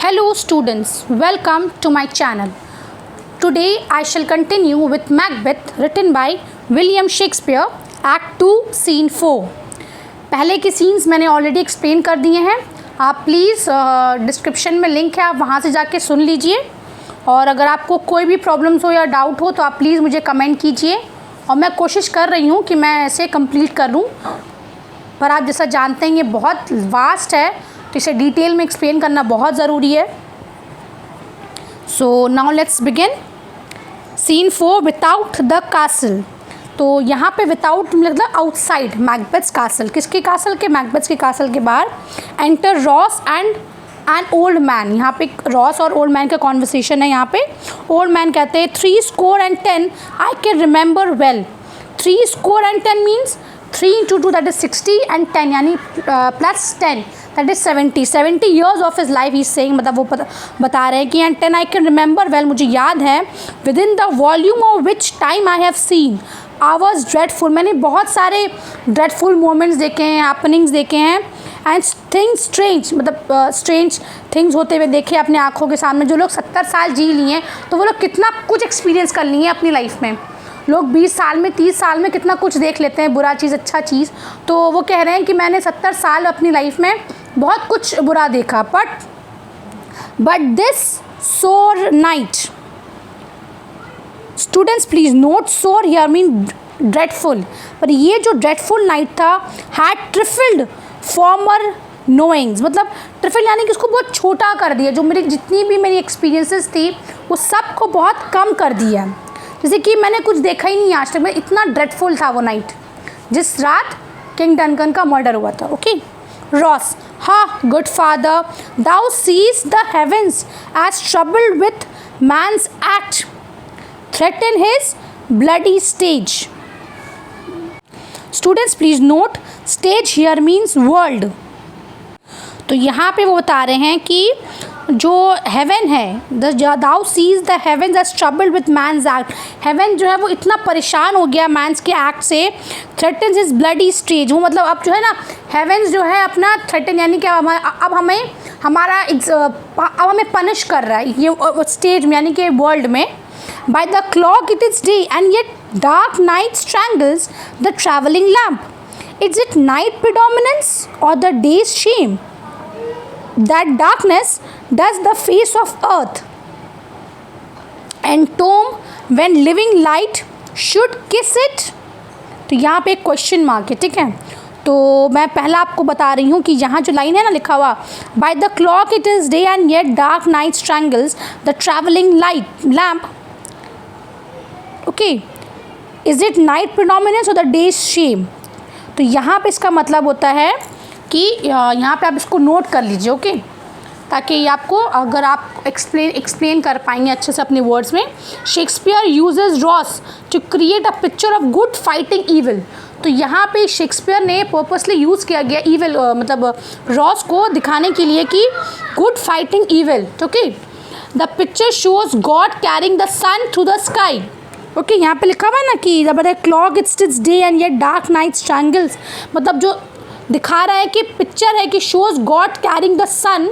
Hello students, welcome to my channel. Today I shall continue with Macbeth written by William Shakespeare, Act 2, Scene 4. पहले के scenes मैंने already explain कर दिए हैं. आप प्लीज़ डिस्क्रिप्शन में लिंक है, आप वहाँ से जाके सुन लीजिए. और अगर आपको कोई भी प्रॉब्लम्स हो या डाउट हो तो आप प्लीज़ मुझे कमेंट कीजिए. और मैं कोशिश कर रही हूँ कि मैं ऐसे कंप्लीट कर लूँ, पर आप जैसा जानते हैं ये बहुत वास्ट है तो इसे डिटेल में एक्सप्लेन करना बहुत ज़रूरी है. So now let's begin. Scene 4, without the castle. तो यहाँ पे विदाउट मतलब आउटसाइड मैकबेथ्स कासल. किसके कासल के? मैकबेथ्स के कासल के बाहर. Enter Ross and an old man. यहाँ पे रॉस और ओल्ड मैन का कॉन्वर्सेशन है. यहाँ पे ओल्ड मैन कहते हैं 310 I can remember well. 310 means 3 into 2 that is 60 and 10 यानी plus 10 that is 70 years of his life he is saying. मतलब वो बता रहे हैं कि and 10 I can remember well, मुझे याद है. within the volume of which time I have seen hours dreadful. मैंने बहुत सारे dreadful moments देखे हैं, happenings देखे हैं. एंड थिंग्स स्ट्रेंज मतलब स्ट्रेंज थिंग्स होते हुए देखे अपने आँखों के सामने. जो लोग 70 साल जी लिए हैं तो वो लोग कितना कुछ एक्सपीरियंस कर लिए हैं अपनी लाइफ में. लोग 20 साल में 30 साल में कितना कुछ देख लेते हैं, बुरा चीज़ अच्छा चीज़. तो वो कह रहे हैं कि मैंने 70 साल अपनी लाइफ में बहुत कुछ बुरा देखा. बट दिस सोर नाइट. स्टूडेंट्स प्लीज़ नोट सोर हियर मीन ड्रेडफुल. पर ये जो ड्रेडफुल नाइट था हैड ट्रिफल्ड फॉर्मर नोइंग्स. मतलब ट्रिफल यानी कि उसको बहुत छोटा कर दिया. जो मेरी जितनी भी मेरी एक्सपीरियंसेस थी वो सब को बहुत कम कर दिया. जैसे कि मैंने कुछ देखा ही नहीं आज तक. मैं इतना ड्रेडफुल था वो नाइट जिस रात किंग डनकन का मर्डर हुआ था. ओके. रॉस. हाँ good father, thou sees the heavens as troubled with man's act threaten his bloody stage. Students please note stage here means world. तो यहाँ पे वो बता रहे हैं कि जो हेवन है, thou sees the heaven as troubled with man's act. Heaven जो है वो इतना परेशान हो गया मैंस के एक्ट से. Threatens his bloody stage. वो मतलब अब जो है ना हेवेंस जो है अपना थ्रेटन यानी कि अब हमें हमारा अब हमें पनिश कर रहा है ये स्टेज में यानी कि वर्ल्ड में. By the clock it is day and yet dark night strangles the travelling lamp. Is it night predominance और the days shame that darkness does the face of earth and tomb when living light should kiss it. तो यहाँ पे एक question mark है, ठीक है. तो मैं पहला आपको बता रही हूँ कि यहाँ जो लाइन है ना लिखा हुआ, bye the clock it is day and yet dark night strangles the travelling light lamp. Okay. Is it night predominance और द डेज शेम. तो यहाँ पे इसका मतलब होता है कि यहाँ पे आप इसको नोट कर लीजिए. ओके. ताकि आपको अगर आप एक्सप्लेन कर पाएंगे अच्छे से अपने वर्ड्स में. Shakespeare uses Ross to create a picture of good fighting evil. तो यहाँ पे शेक्सपियर ने पर्पसली यूज़ किया गया ईविल मतलब रॉस को दिखाने के लिए कि good fighting evil. Okay. The picture shows God carrying the sun through the sky. Okay. यहाँ पे लिखा हुआ है ना कि the clock it's day and yet dark night strangles. मतलब जो दिखा रहा है कि पिक्चर है कि shows God carrying the sun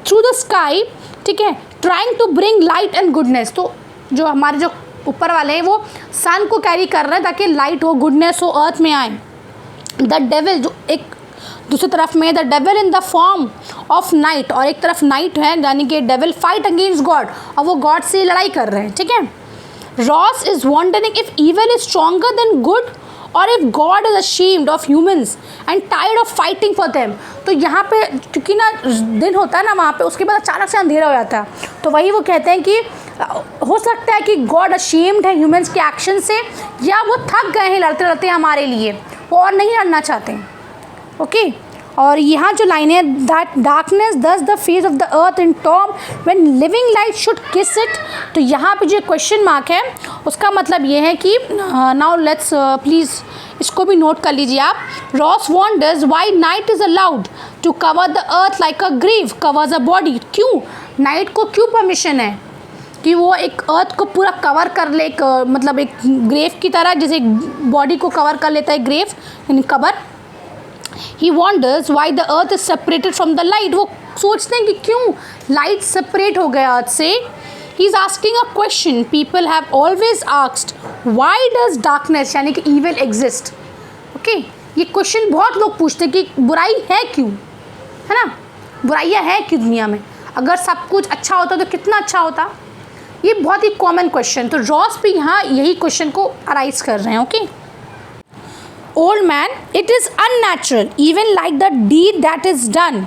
through the sky. ठीक है. Trying to bring light and goodness. तो जो हमारे जो ऊपर वाले हैं वो सन को कैरी कर रहे हैं ताकि लाइट हो, गुडनेस हो, अर्थ में आए. द डेविल जो एक दूसरी तरफ में the devil in the form of night. और एक तरफ नाइट है यानी कि डेविल फाइट अगेंस्ट गॉड और वो गॉड से लड़ाई कर रहे हैं. ठीक है. Ross is wondering if evil is stronger than good और if God is ashamed of humans and tired of fighting for them. तो यहाँ पे क्योंकि ना दिन होता है ना वहाँ पे, उसके बाद अचानक से अंधेरा हो जाता है. तो वही वो कहते हैं कि हो सकता है कि गॉड ashamed है ह्यूमंस के एक्शन से, या वो थक गए हैं लड़ते लड़ते हमारे लिए, वो और नहीं लड़ना चाहते हैं. ओके. और यहाँ जो लाइन है दैट डार्कनेस दस the face of the earth in Tom when living light should किस इट. तो यहाँ पे जो क्वेश्चन मार्क है उसका मतलब ये है कि नाउ लेट्स प्लीज़ इसको भी नोट कर लीजिए आप. Ross wonders why night is allowed to cover the earth like a grave covers a body. क्यों नाइट को क्यों परमिशन है कि वो एक अर्थ को पूरा कवर कर ले, एक मतलब एक ग्रेव की तरह, जैसे एक बॉडी को कवर कर लेता है ग्रेव यानी cover. He wonders why the earth is separated from the light. वो सोचते हैं कि क्यों लाइट सेपरेट हो गया अर्थ से. He is asking a question people have always asked, why does darkness यानी कि ईविल एग्जिस्ट. ओके, ये क्वेश्चन बहुत लोग पूछते हैं कि बुराई है क्यों, है ना, बुराइयाँ हैं क्यों दुनिया में, अगर सब कुछ अच्छा होता तो कितना अच्छा होता. ये बहुत ही कॉमन क्वेश्चन. तो रॉस भी यहाँ यही क्वेश्चन को अराइज कर रहे हैं. Okay, old man, it is unnatural even like the deed that is done.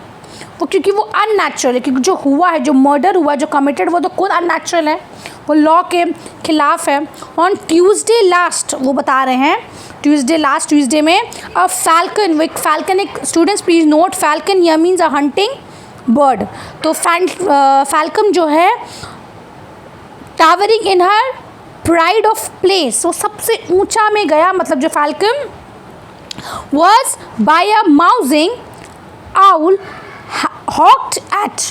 वो क्योंकि वो अननेचुरल है, क्योंकि जो हुआ है, जो मर्डर हुआ, जो कमिटेड, वो तो खुद अननेचुरल है, वो लॉ के खिलाफ है. ऑन ट्यूसडे लास्ट, वो बता रहे हैं ट्यूसडे में अ फैल्कन, एक स्टूडेंट्स प्लीज नोट, फैल्कन यह मीन्स अ हंटिंग बर्ड. तो फैल्कन जो है towering in her pride of place, वो सबसे ऊंचा में गया, मतलब जो falcon was by a mousing owl hawked at.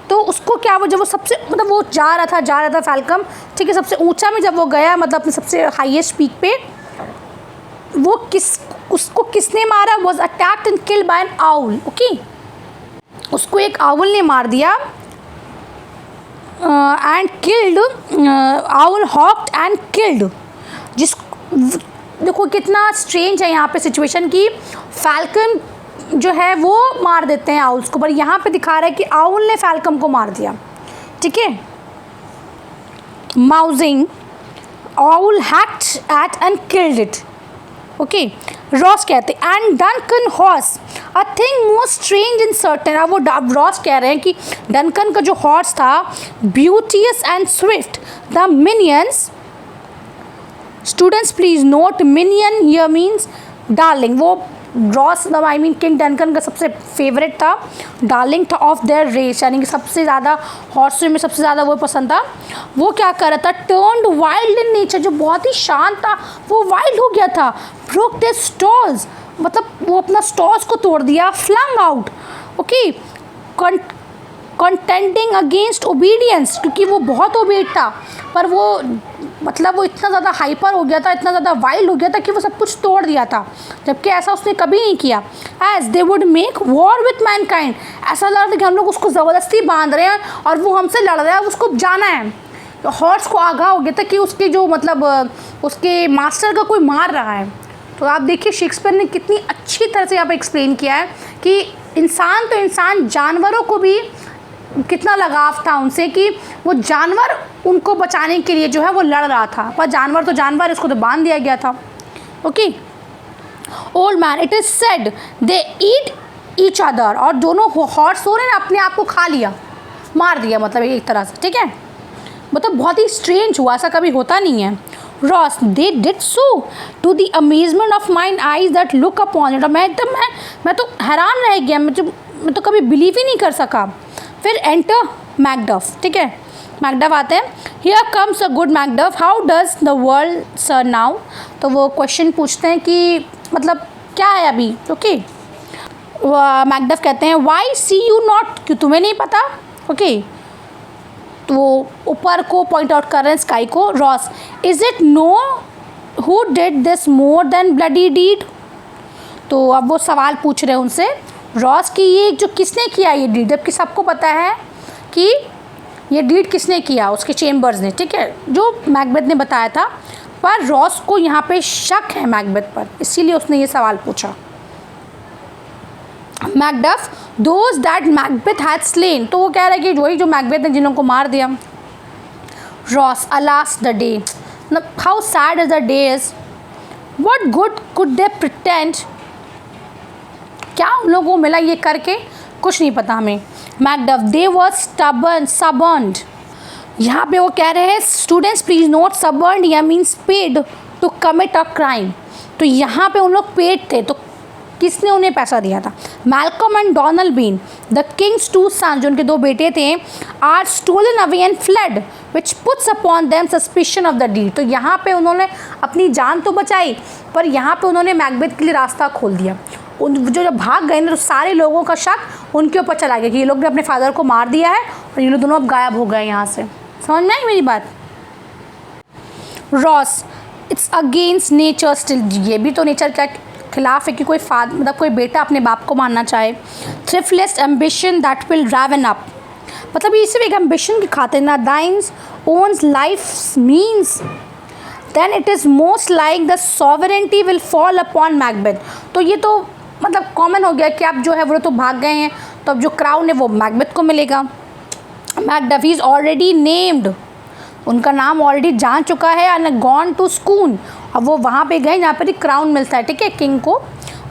तो उसको क्या, वो जब वो सबसे मतलब वो जा रहा था फैल्कन, ठीक है, सबसे ऊंचा में जब वो गया, मतलब अपने सबसे हाईएस्ट पीक पे, वो उसको किसने मारा, was attacked and killed by an owl. Okay, उसको एक आउल ने मार दिया, and killed, owl hawked and killed. जिस देखो कितना स्ट्रेंज है यहाँ पे सिचुएशन की, फैल्कन जो है वो मार देते हैं आउल्स को, पर यहाँ पे दिखा रहा है कि आउल ने फैल्कन को मार दिया. ठीक है, mousing owl hacked at and killed it. Okay, Ross कहते हैं and Duncan horse a thing more strange in certain. अब वो रॉस कह रहे हैं कि डनकन का जो हॉर्स था, beauteous and swift, the minions. Students please note, minion here means darling. वो Ross I mean king Duncan का सबसे फेवरेट था, डार्लिंग था ऑफ देयर रेस, यानी कि सबसे ज़्यादा हॉर्स में सबसे ज़्यादा वो पसंद था. वो क्या कर रहा था, टर्न्ड वाइल्ड इन नेचर, जो बहुत ही शांत था वो वाइल्ड हो गया था. ब्रोक देयर स्टॉल्स, मतलब वो अपना स्टॉल्स को तोड़ दिया. Flung out, okay, contending against obedience, क्योंकि वो बहुत ओबेड था, पर वो मतलब वो इतना ज़्यादा हाइपर हो गया था, इतना ज़्यादा वाइल्ड हो गया था कि वो सब कुछ तोड़ दिया था, जबकि ऐसा उसने कभी नहीं किया. As they would make war with mankind, ऐसा लग रहा था कि हम लोग उसको ज़बरदस्ती बांध रहे हैं और वो हमसे लड़ रहा है, उसको जाना है. तो हॉर्स को आगाह हो गया था कि उसके जो मतलब उसके मास्टर का कोई मार रहा है. तो आप देखिए शेक्सपियर ने कितनी अच्छी तरह से यहाँ पर एक्सप्लेन किया है कि इंसान तो इंसान, जानवरों को भी कितना लगाव था उनसे, कि वो जानवर उनको बचाने के लिए जो है वो लड़ रहा था, पर जानवर तो जानवर, इसको तो बांध दिया गया था. Okay, old man, it is said they eat each other, और दोनों हॉर्स हो रहे हैं अपने आप को खा लिया, मार दिया, मतलब एक तरह से. ठीक है, मतलब बहुत ही स्ट्रेंज हुआ, ऐसा कभी होता नहीं है. Ross, they did so to the amazement of mine eyes that look upon it. मैं तो हैरान रह गया, मैं तो कभी बिलीव ही नहीं कर सका. फिर एंटर मैकडफ. ठीक है, मैकडफ आते हैं. Here comes a good Macduff, how does the world sir now. तो वो क्वेश्चन पूछते हैं कि मतलब क्या है अभी. ओके, मैकडफ कहते हैं वाई सी यू नॉट, क्यों तुम्हें नहीं पता. ओके, तो वो ऊपर को पॉइंट आउट कर रहे हैं स्काई को. Ross, is it known who did this more than bloody deed. तो अब वो सवाल पूछ रहे हैं उनसे रॉस की, ये जो किसने किया ये डीड, जबकि सबको पता है कि ये डीड किसने किया, उसके चेम्बर्स ने. ठीक है, जो मैकबेथ ने बताया था, पर रॉस को यहाँ पे शक है मैकबेथ पर, इसीलिए उसने ये सवाल पूछा. Macduff, those that Macbeth had slain. तो वो कह रहा है कि वही जो मैकबेथ ने जिन लोगों को मार दिया. Ross, alas the day, how sad is the day is, what good could they pretend. क्या उन लोगों को मिला ये करके, कुछ नहीं पता हमें. मैकडफ, दे वर सबर्न. यहाँ पे वो कह रहे हैं स्टूडेंट्स प्लीज नोट, सबर्न या means paid to commit a crime. तो यहाँ पे उन लोग पेड थे, तो किसने उन्हें पैसा दिया था. Malcolm and Donalbain, the king's two sons, जो उनके दो बेटे थे, are stolen away and fled which puts upon them suspicion of the deed. तो यहाँ पे उन्होंने अपनी जान तो बचाई, पर यहाँ पे उन्होंने मैकबेथ के लिए रास्ता खोल दिया. जो जब भाग गए ना, तो सारे लोगों का शक उनके ऊपर चला गया कि ये लोग ने अपने फादर को मार दिया है और ये लोग दोनों अब गायब हो गए यहाँ से. समझ में आई मेरी बात. Ross, it's against nature still. ये भी तो नेचर का खिलाफ है कि कोई मतलब कोई बेटा अपने बाप को मारना चाहे। Thriftless ambition that will raven up, मतलब ये सिर्फ एक एम्बिशन की खातिर ना। Thine's owns life means then it is most like the sovereignty will fall upon Macbeth. तो ये तो मतलब कॉमन हो गया कि आप जो है वो तो भाग गए हैं, तो अब जो क्राउन है वो मैकबेथ को मिलेगा। मैकडफ इज़ ऑलरेडी नेम्ड, उनका नाम ऑलरेडी जान चुका है, एंड गॉन टू स्कून, अब वो वहाँ पे गए जहाँ पर क्राउन मिलता है, ठीक है, किंग को,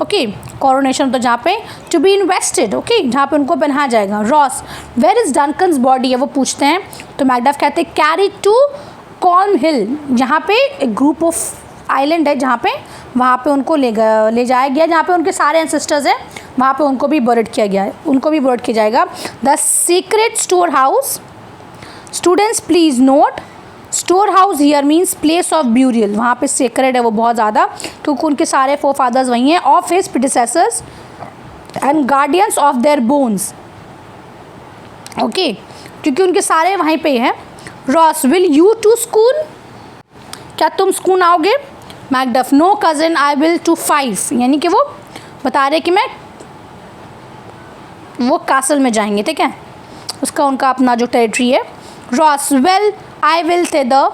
ओके, कॉरोनेशन, तो जहाँ पे टू बी इन्वेस्टेड, ओके, जहाँ पे उनको पहना जाएगा। Ross where is Duncan's body है वो पूछते हैं, तो मैकडफ कहते हैं कैरी टू कॉल्म हिल, जहाँ पे एक ग्रुप ऑफ आइलैंड है जहाँ पे, वहाँ पे उनको ले जाया गया, जहाँ पे उनके सारे एंसेस्टर्स हैं, वहाँ पे उनको भी बर्ड किया गया है, उनको भी बर्ड किया जाएगा। The secret store house, students please note, store house here means place of burial, वहाँ पे सेक्रेड है वो बहुत ज़्यादा, क्योंकि उनके सारे फोर फादर्स वहीं हैं, of his predecessors and guardians of their bones, okay, क्योंकि उनके सारे वहीं पे हैं। Ross will you to Scone, क्या तुम स्कून आओगे? Macduff no cousin I will to 5, यानी कि वो बता रहे कि मैं, वो कासल में जाएंगे, ठीक है, उसका उनका अपना जो टेरिटरी है। Ross well I will thither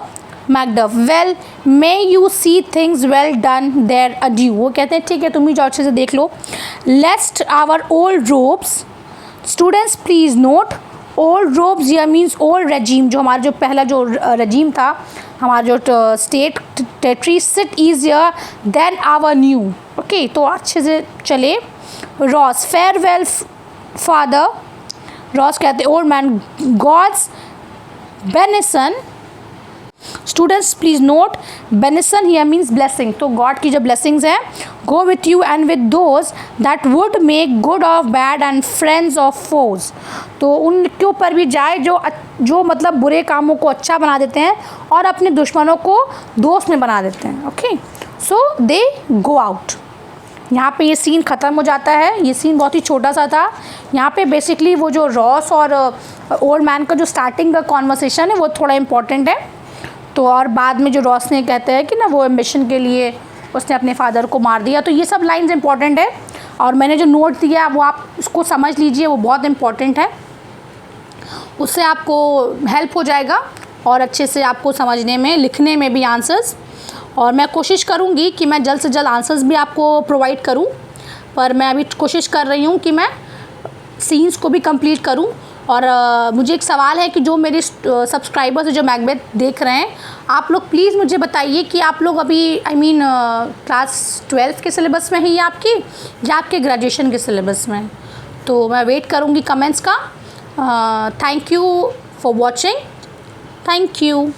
Macduff well may you see things well done there adieu, वो कहते हैं ठीक है तुम ही जो अच्छे से देख लो। Lest our old robes, students please note, old robes या मीन्स ओल्ड रेजीम, जो हमारा जो पहला जो रेजीम था, हमारा जो state territory sit easier than our new, okay, तो अच्छे से चले। रॉस फेयरवेल फादर, रॉस कहते old man God's benison, students please note benison here means blessing, तो गॉड की जो ब्लेसिंग्स हैं, go with you and with those that would make good of bad and friends of foes, तो उनके ऊपर भी जाए जो मतलब बुरे कामों को अच्छा बना देते हैं और अपने दुश्मनों को दोस्त में बना देते हैं, ओके, सो दे गो आउट। यहाँ पे ये सीन ख़त्म हो जाता है, ये सीन बहुत ही छोटा सा था। यहाँ पे बेसिकली वो जो रॉस और ओल्ड मैन का जो स्टार्टिंग का कॉन्वर्सेशन है वो थोड़ा इम्पॉर्टेंट है, तो और बाद में जो रॉस ने कहते हैं कि ना वो एम्बिशन के लिए उसने अपने फादर को मार दिया, तो ये सब लाइंस इंपॉर्टेंट है, और मैंने जो नोट दिया वो आप उसको समझ लीजिए, वो बहुत इंपॉर्टेंट है, उससे आपको हेल्प हो जाएगा और अच्छे से आपको समझने में, लिखने में भी आंसर्स, और मैं कोशिश करूँगी कि मैं जल्द से जल्द आंसर्स भी आपको प्रोवाइड करूँ, पर मैं अभी कोशिश कर रही हूँ कि मैं सीन्स को भी कंप्लीट करूँ। और मुझे एक सवाल है कि जो मेरे सब्सक्राइबर्स जो मैकबेथ देख रहे हैं, आप लोग प्लीज़ मुझे बताइए कि आप लोग अभी क्लास 12 के सिलेबस में है या आपके ग्रेजुएशन के सिलेबस में, तो मैं वेट करूँगी कमेंट्स का। Thank you for watching, thank you.